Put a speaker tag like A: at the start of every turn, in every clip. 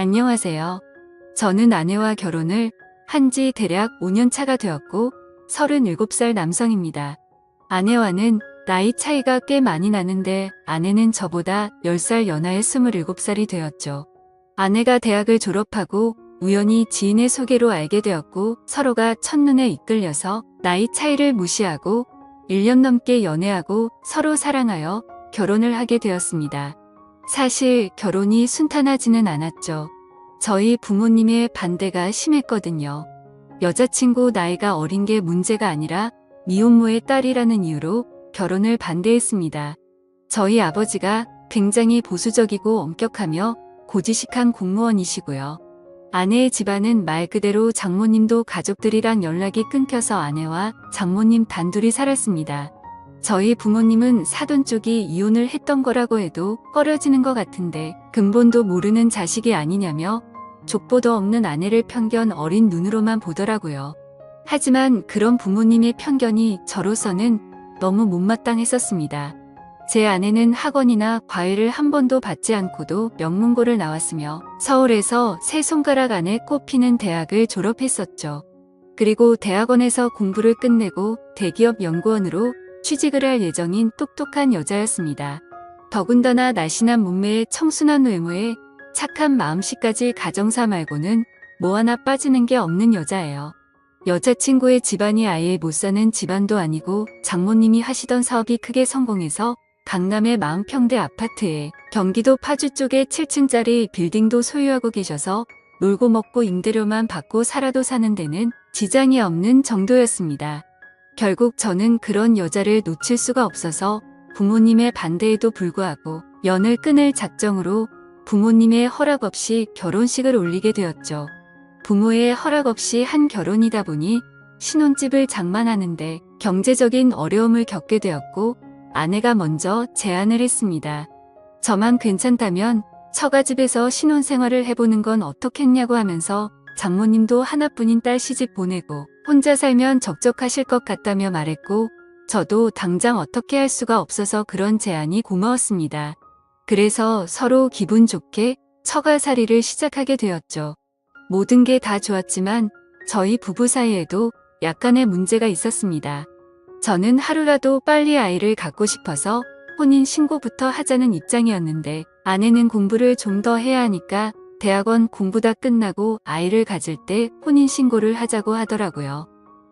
A: 안녕하세요. 저는 아내와 결혼을 한 지 대략 5년 차가 되었고 37살 남성입니다. 아내와는 나이 차이가 꽤 많이 나는데 아내는 저보다 10살 연하의 27살이 되었죠. 아내가 대학을 졸업하고 우연히 지인의 소개로 알게 되었고 서로가 첫눈에 이끌려서 나이 차이를 무시하고 1년 넘게 연애하고 서로 사랑하여 결혼을 하게 되었습니다. 사실 결혼이 순탄하지는 않았죠. 저희 부모님의 반대가 심했거든요. 여자친구 나이가 어린 게 문제가 아니라 미혼모의 딸이라는 이유로 결혼을 반대했습니다. 저희 아버지가 굉장히 보수적이고 엄격하며 고지식한 공무원이시고요. 아내의 집안은 말 그대로 장모님도 가족들이랑 연락이 끊겨서 아내와 장모님 단둘이 살았습니다. 저희 부모님은 사돈 쪽이 이혼을 했던 거라고 해도 꺼려지는 것 같은데 근본도 모르는 자식이 아니냐며 족보도 없는 아내를 편견 어린 눈으로만 보더라고요. 하지만 그런 부모님의 편견이 저로서는 너무 못마땅했었습니다. 제 아내는 학원이나 과외를 한 번도 받지 않고도 명문고를 나왔으며 서울에서 세 손가락 안에 꼽히는 대학을 졸업했었죠. 그리고 대학원에서 공부를 끝내고 대기업 연구원으로 취직을 할 예정인 똑똑한 여자였습니다. 더군다나 날씬한 몸매에 청순한 외모에 착한 마음씨까지 가정사 말고는 뭐 하나 빠지는 게 없는 여자예요. 여자친구의 집안이 아예 못 사는 집안도 아니고 장모님이 하시던 사업이 크게 성공해서 강남의 40평대 아파트에 경기도 파주 쪽에 7층짜리 빌딩도 소유하고 계셔서 놀고 먹고 임대료만 받고 살아도 사는 데는 지장이 없는 정도였습니다. 결국 저는 그런 여자를 놓칠 수가 없어서 부모님의 반대에도 불구하고 연을 끊을 작정으로 부모님의 허락 없이 결혼식을 올리게 되었죠. 부모의 허락 없이 한 결혼이다 보니 신혼집을 장만하는데 경제적인 어려움을 겪게 되었고 아내가 먼저 제안을 했습니다. 저만 괜찮다면 처가집에서 신혼생활을 해보는 건 어떻겠냐고 하면서 장모님도 하나뿐인 딸 시집 보내고 혼자 살면 적적하실 것 같다며 말했고 저도 당장 어떻게 할 수가 없어서 그런 제안이 고마웠습니다. 그래서 서로 기분 좋게 처가살이를 시작하게 되었죠. 모든 게 다 좋았지만 저희 부부 사이에도 약간의 문제가 있었습니다. 저는 하루라도 빨리 아이를 갖고 싶어서 혼인 신고부터 하자는 입장이었는데 아내는 공부를 좀 더 해야 하니까 대학원 공부 다 끝나고 아이를 가질 때 혼인 신고를 하자고 하더라고요.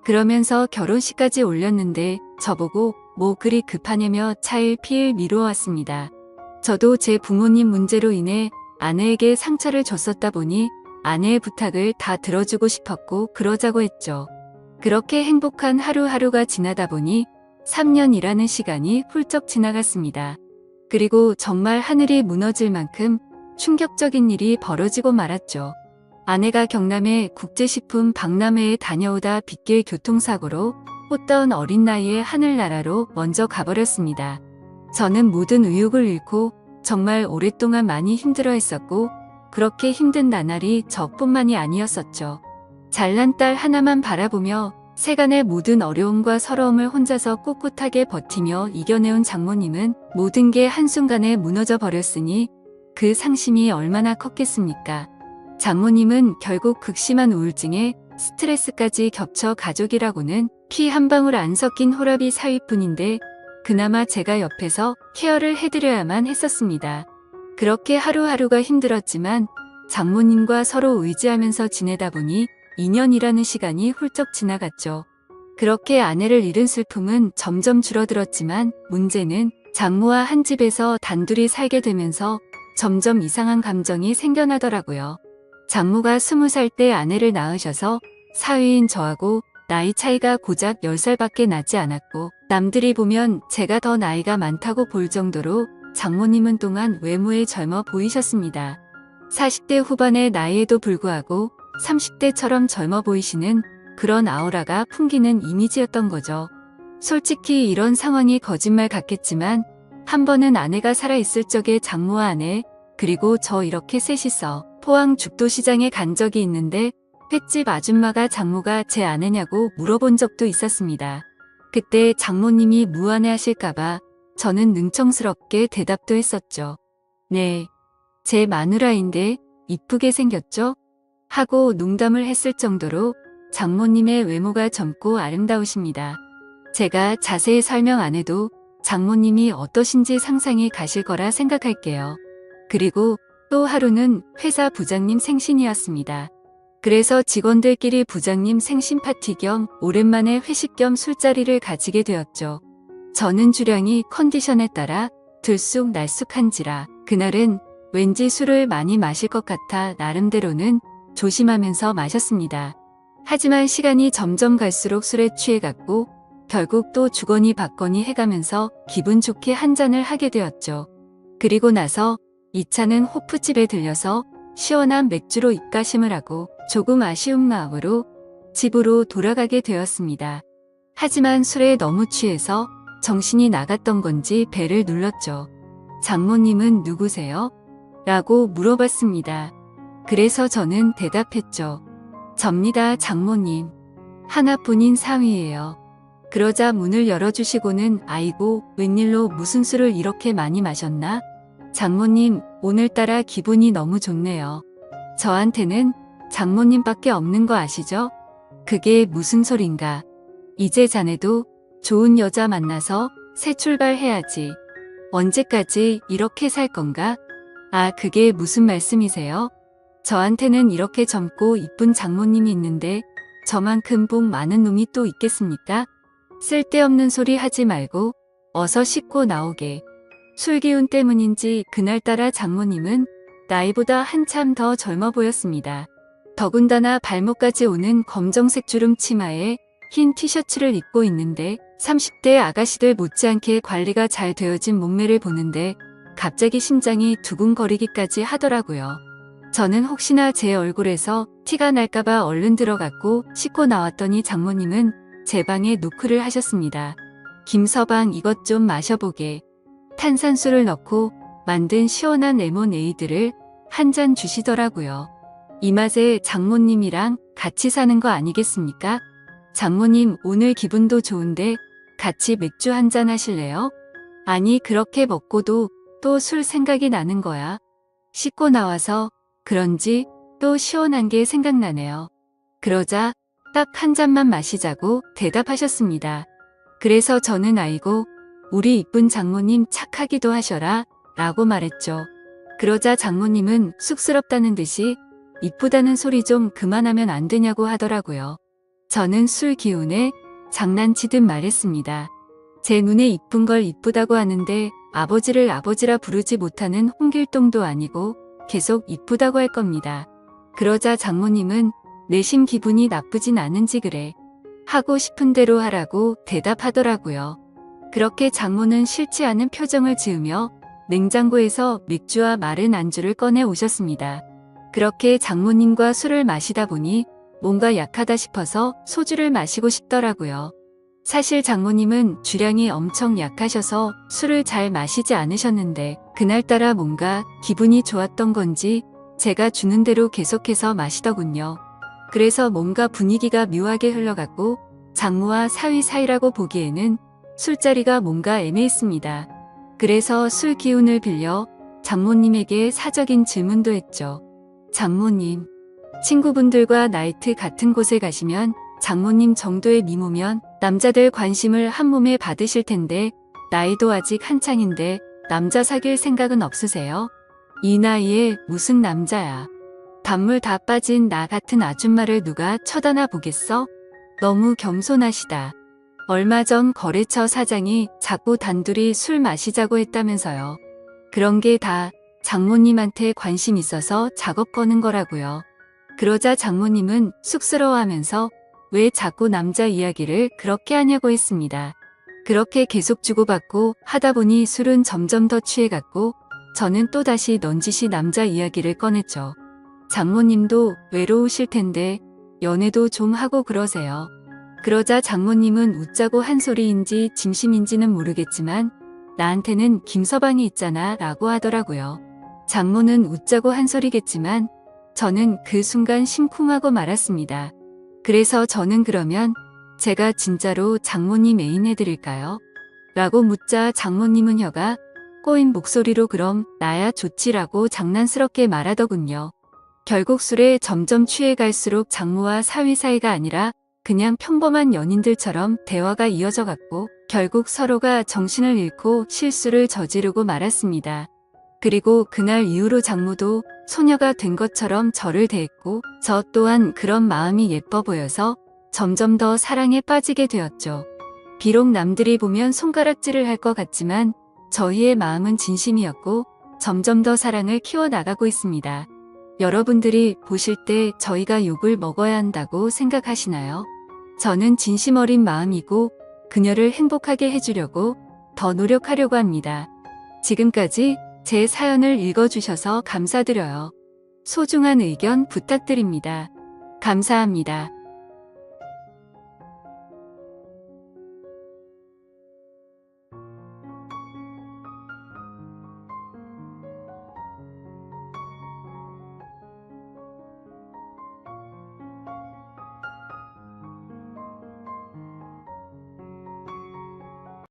A: 그러면서 결혼식까지 올렸는데 저보고 뭐 그리 급하냐며 차일피일 미루어왔습니다. 저도 제 부모님 문제로 인해 아내에게 상처를 줬었다 보니 아내의 부탁을 다 들어주고 싶었고 그러자고 했죠. 그렇게 행복한 하루하루가 지나다 보니 3년이라는 시간이 훌쩍 지나갔습니다. 그리고 정말 하늘이 무너질 만큼 충격적인 일이 벌어지고 말았죠. 아내가 경남의 국제식품 박람회에 다녀오다 빗길 교통사고로 꽃다운 어린 나이에 하늘나라로 먼저 가버렸습니다. 저는 모든 의욕을 잃고 정말 오랫동안 많이 힘들어했었고 그렇게 힘든 나날이 저뿐만이 아니었었죠. 잘난 딸 하나만 바라보며 세간의 모든 어려움과 서러움을 혼자서 꿋꿋하게 버티며 이겨내온 장모님은 모든 게 한순간에 무너져 버렸으니 그 상심이 얼마나 컸겠습니까? 장모님은 결국 극심한 우울증에 스트레스까지 겹쳐 가족이라고는 피 한 방울 안 섞인 호라비 사위뿐인데 그나마 제가 옆에서 케어를 해드려야만 했었습니다. 그렇게 하루하루가 힘들었지만 장모님과 서로 의지하면서 지내다 보니 2년이라는 시간이 훌쩍 지나갔죠. 그렇게 아내를 잃은 슬픔은 점점 줄어들었지만 문제는 장모와 한 집에서 단둘이 살게 되면서 점점 이상한 감정이 생겨나더라고요. 장모가 20살 때 아내를 낳으셔서 사위인 저하고 나이 차이가 고작 10살밖에 나지 않았고 남들이 보면 제가 더 나이가 많다고 볼 정도로 장모님은 동안 외모에 젊어 보이셨습니다. 40대 후반의 나이에도 불구하고 30대처럼 젊어 보이시는 그런 아우라가 풍기는 이미지였던 거죠. 솔직히 이런 상황이 거짓말 같겠지만 한 번은 아내가 살아있을 적에 장모와 아내 그리고 저 이렇게 셋이서 포항 죽도시장에 간 적이 있는데 횟집 아줌마가 장모가 제 아내냐고 물어본 적도 있었습니다. 그때 장모님이 무안해하실까봐 저는 능청스럽게 대답도 했었죠. 네, 제 마누라인데 이쁘게 생겼죠? 하고 농담을 했을 정도로 장모님의 외모가 젊고 아름다우십니다. 제가 자세히 설명 안 해도 장모님이 어떠신지 상상이 가실 거라 생각할게요. 그리고 또 하루는 회사 부장님 생신이었습니다. 그래서 직원들끼리 부장님 생신 파티 겸 오랜만에 회식 겸 술자리를 가지게 되었죠. 저는 주량이 컨디션에 따라 들쑥날쑥한지라 그날은 왠지 술을 많이 마실 것 같아 나름대로는 조심하면서 마셨습니다. 하지만 시간이 점점 갈수록 술에 취해갔고 결국 또 주거니 받거니 해가면서 기분 좋게 한 잔을 하게 되었죠. 그리고 나서 2차는 호프집에 들려서 시원한 맥주로 입가심을 하고 조금 아쉬운 마음으로 집으로 돌아가게 되었습니다. 하지만 술에 너무 취해서 정신이 나갔던 건지 벨을 눌렀죠. 장모님은 누구세요? 라고 물어봤습니다. 그래서 저는 대답했죠. 접니다, 장모님. 하나뿐인 사위예요. 그러자 문을 열어주시고는 아이고, 웬일로 무슨 술을 이렇게 많이 마셨나? 장모님, 오늘따라 기분이 너무 좋네요. 저한테는 장모님밖에 없는 거 아시죠? 그게 무슨 소린가? 이제 자네도 좋은 여자 만나서 새 출발해야지. 언제까지 이렇게 살 건가? 아, 그게 무슨 말씀이세요? 저한테는 이렇게 젊고 이쁜 장모님이 있는데 저만큼 복 많은 놈이 또 있겠습니까? 쓸데없는 소리 하지 말고 어서 씻고 나오게. 술기운 때문인지 그날따라 장모님은 나이보다 한참 더 젊어 보였습니다. 더군다나 발목까지 오는 검정색 주름 치마에 흰 티셔츠를 입고 있는데 30대 아가씨들 못지않게 관리가 잘 되어진 몸매를 보는데 갑자기 심장이 두근거리기까지 하더라고요. 저는 혹시나 제 얼굴에서 티가 날까봐 얼른 들어갔고 씻고 나왔더니 장모님은 제 방에 노크를 하셨습니다. 김서방, 이것 좀 마셔보게. 탄산수를 넣고 만든 시원한 레모네이드를 한 잔 주시더라고요. 이 맛에 장모님이랑 같이 사는 거 아니겠습니까? 장모님, 오늘 기분도 좋은데 같이 맥주 한 잔 하실래요? 아니, 그렇게 먹고도 또 술 생각이 나는 거야. 씻고 나와서 그런지 또 시원한 게 생각나네요. 그러자 딱 한 잔만 마시자고 대답하셨습니다. 그래서 저는 아이고, 우리 이쁜 장모님 착하기도 하셔라 라고 말했죠. 그러자 장모님은 쑥스럽다는 듯이 이쁘다는 소리 좀 그만하면 안 되냐고 하더라고요. 저는 술 기운에 장난치듯 말했습니다. 제 눈에 이쁜 걸 이쁘다고 하는데 아버지를 아버지라 부르지 못하는 홍길동도 아니고 계속 이쁘다고 할 겁니다. 그러자 장모님은 내심 기분이 나쁘진 않은지 그래. 하고 싶은 대로 하라고 대답하더라고요. 그렇게 장모는 싫지 않은 표정을 지으며 냉장고에서 맥주와 마른 안주를 꺼내 오셨습니다. 그렇게 장모님과 술을 마시다 보니 뭔가 약하다 싶어서 소주를 마시고 싶더라고요. 사실 장모님은 주량이 엄청 약하셔서 술을 잘 마시지 않으셨는데 그날따라 뭔가 기분이 좋았던 건지 제가 주는 대로 계속해서 마시더군요. 그래서 뭔가 분위기가 묘하게 흘러갔고 장모와 사위 사이라고 보기에는 술자리가 뭔가 애매했습니다. 그래서 술 기운을 빌려 장모님에게 사적인 질문도 했죠. 장모님, 친구분들과 나이트 같은 곳에 가시면 장모님 정도의 미모면 남자들 관심을 한 몸에 받으실 텐데 나이도 아직 한창인데 남자 사귈 생각은 없으세요? 이 나이에 무슨 남자야. 단물 다 빠진 나 같은 아줌마를 누가 쳐다나 보겠어? 너무 겸손하시다. 얼마 전 거래처 사장이 자꾸 단둘이 술 마시자고 했다면서요. 그런 게 다 장모님한테 관심 있어서 작업 거는 거라고요. 그러자 장모님은 쑥스러워하면서 왜 자꾸 남자 이야기를 그렇게 하냐고 했습니다. 그렇게 계속 주고받고 하다 보니 술은 점점 더 취해갔고 저는 또다시 넌지시 남자 이야기를 꺼냈죠. 장모님도 외로우실 텐데 연애도 좀 하고 그러세요. 그러자 장모님은 웃자고 한 소리인지 진심인지는 모르겠지만 나한테는 김서방이 있잖아 라고 하더라고요. 장모는 웃자고 한 소리겠지만 저는 그 순간 심쿵하고 말았습니다. 그래서 저는 그러면 제가 진짜로 장모님 애인 해드릴까요? 라고 묻자 장모님은 혀가 꼬인 목소리로 그럼 나야 좋지라고 장난스럽게 말하더군요. 결국 술에 점점 취해갈수록 장모와 사위 사이가 아니라 그냥 평범한 연인들처럼 대화가 이어져 갔고 결국 서로가 정신을 잃고 실수를 저지르고 말았습니다. 그리고 그날 이후로 장모도 소녀가 된 것처럼 저를 대했고 저 또한 그런 마음이 예뻐 보여서 점점 더 사랑에 빠지게 되었죠. 비록 남들이 보면 손가락질을 할 것 같지만 저희의 마음은 진심이었고 점점 더 사랑을 키워나가고 있습니다. 여러분들이 보실 때 저희가 욕을 먹어야 한다고 생각하시나요? 저는 진심 어린 마음이고 그녀를 행복하게 해주려고 더 노력하려고 합니다. 지금까지 제 사연을 읽어주셔서 감사드려요. 소중한 의견 부탁드립니다. 감사합니다.